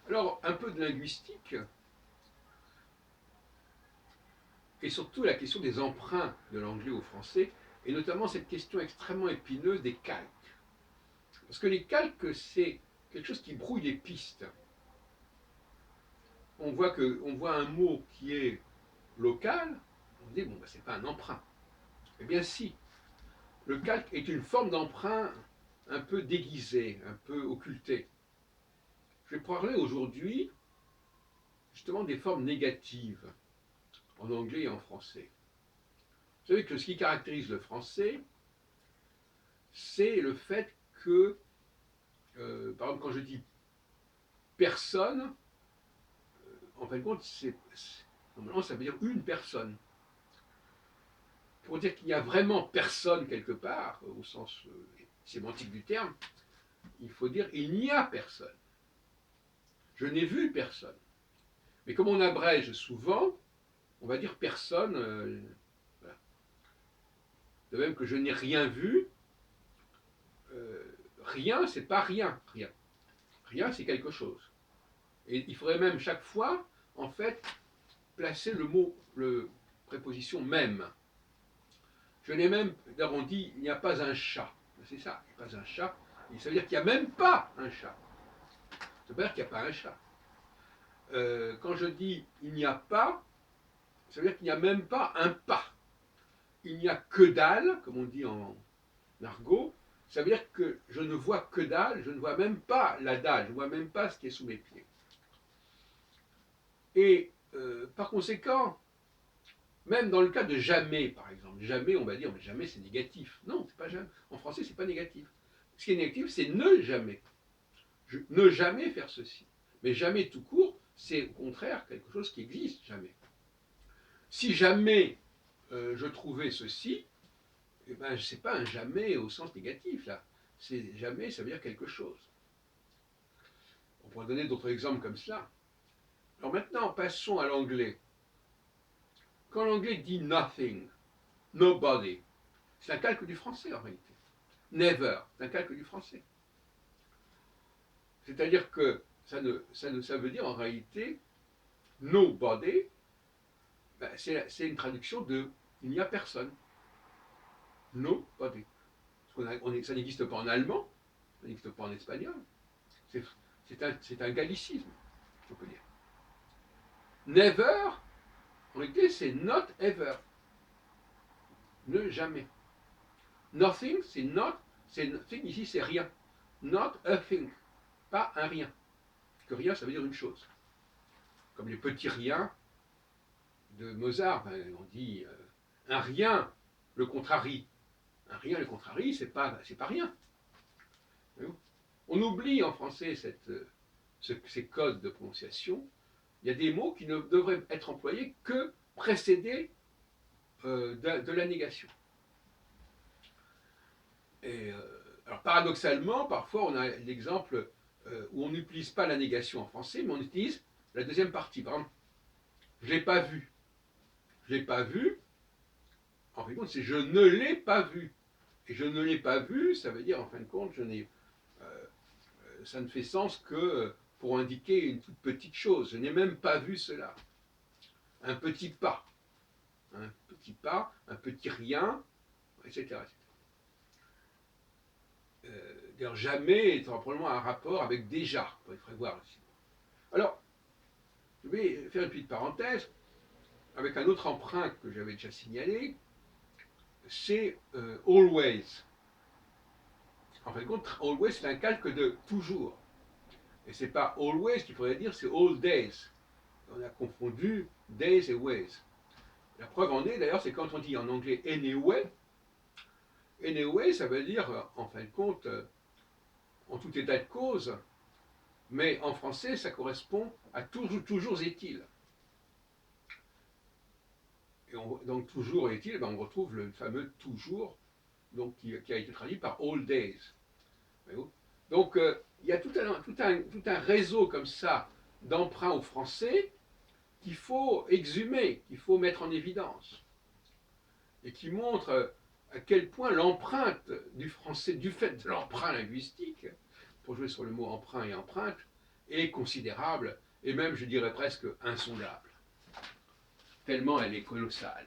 Alors, un peu de linguistique, et surtout la question des emprunts de l'anglais au français, et notamment cette question extrêmement épineuse des calques. Parce que les calques, c'est quelque chose qui brouille les pistes. On voit un mot qui est local, on se dit, bon, ben, c'est pas un emprunt. Eh bien si, le calque est une forme d'emprunt un peu déguisée, un peu occultée. Je vais parler aujourd'hui justement des formes négatives en anglais et en français. Vous savez que ce qui caractérise le français, c'est le fait que, par exemple, quand je dis personne, en fin de compte, normalement, ça veut dire une personne. Pour dire qu'il n'y a vraiment personne quelque part, au sens sémantique du terme, il faut dire il n'y a personne. Je n'ai vu personne. Mais comme on abrège souvent, on va dire personne. Voilà. De même que je n'ai rien vu, euh, rien, c'est pas rien. Rien, rien c'est quelque chose. Et il faudrait même chaque fois, en fait, placer le mot, le préposition même. Je n'ai même, on dit, il n'y a pas un chat. C'est ça, il n'y a pas un chat. Et ça veut dire qu'il n'y a même pas un chat. Ça veut dire qu'il n'y a pas un chat. Quand je dis il n'y a pas, ça veut dire qu'il n'y a même pas un pas. Il n'y a que dalle, comme on dit en argot. Ça veut dire que je ne vois que dalle, je ne vois même pas la dalle, je ne vois même pas ce qui est sous mes pieds. Et par conséquent, même dans le cas de jamais, par exemple, jamais, on va dire, mais jamais c'est négatif. Non, c'est pas jamais. En français, c'est pas négatif. Ce qui est négatif, c'est ne jamais. Ne jamais faire ceci. Mais jamais tout court, c'est au contraire quelque chose qui existe, jamais. Si jamais je trouvais ceci, eh ben, c'est pas un jamais au sens négatif, là. C'est jamais, ça veut dire quelque chose. On pourrait donner d'autres exemples comme cela. Alors maintenant, passons à l'anglais. Quand l'anglais dit nothing, nobody, c'est un calque du français en réalité. Never, c'est un calque du français. C'est-à-dire que ça veut dire en réalité nobody, ben, c'est une traduction de il n'y a personne. Nobody. Ça n'existe pas en allemand, ça n'existe pas en espagnol. C'est un gallicisme, on peut dire. Never, en réalité, c'est not ever. Ne jamais. Nothing, c'est not, c'est nothing ici, c'est rien. Not a thing, pas un rien. Que rien, ça veut dire une chose. Comme les petits riens de Mozart, ben, on dit un rien le contrarie. Un rien le contrarie, c'est pas rien. On oublie en français ces codes de prononciation. Il y a des mots qui ne devraient être employés que précédés de la négation. Et, alors paradoxalement, parfois on a l'exemple où on n'utilise pas la négation en français, mais on utilise la deuxième partie. Par exemple, je ne l'ai pas vu. Je ne l'ai pas vu, en fin de compte, c'est je ne l'ai pas vu. Et je ne l'ai pas vu, ça veut dire en fin de compte, ça ne fait sens que pour indiquer une toute petite chose. Je n'ai même pas vu cela. Un petit pas. Un petit pas, un petit rien, etc. D'ailleurs, jamais est probablement un rapport avec déjà. Il faudrait voir aussi. Alors, je vais faire une petite parenthèse avec un autre emprunt que j'avais déjà signalé, c'est always. En fin de compte, always, c'est un calque de toujours. Et c'est pas always qu'il faudrait dire, c'est all days. On a confondu days et ways. La preuve en est, d'ailleurs, c'est quand on dit en anglais anyway. Anyway, ça veut dire, en fin de compte, en tout état de cause, mais en français, ça correspond à toujours, toujours est-il. Donc toujours est-il, ben, on retrouve le fameux toujours, donc, qui a été traduit par all days. Donc il y a tout un réseau comme ça d'emprunts au français qu'il faut exhumer, qu'il faut mettre en évidence, et qui montre à quel point l'empreinte du français, du fait de l'emprunt linguistique, pour jouer sur le mot emprunt et empreinte, est considérable, et même, je dirais presque, insondable. Tellement elle est colossale.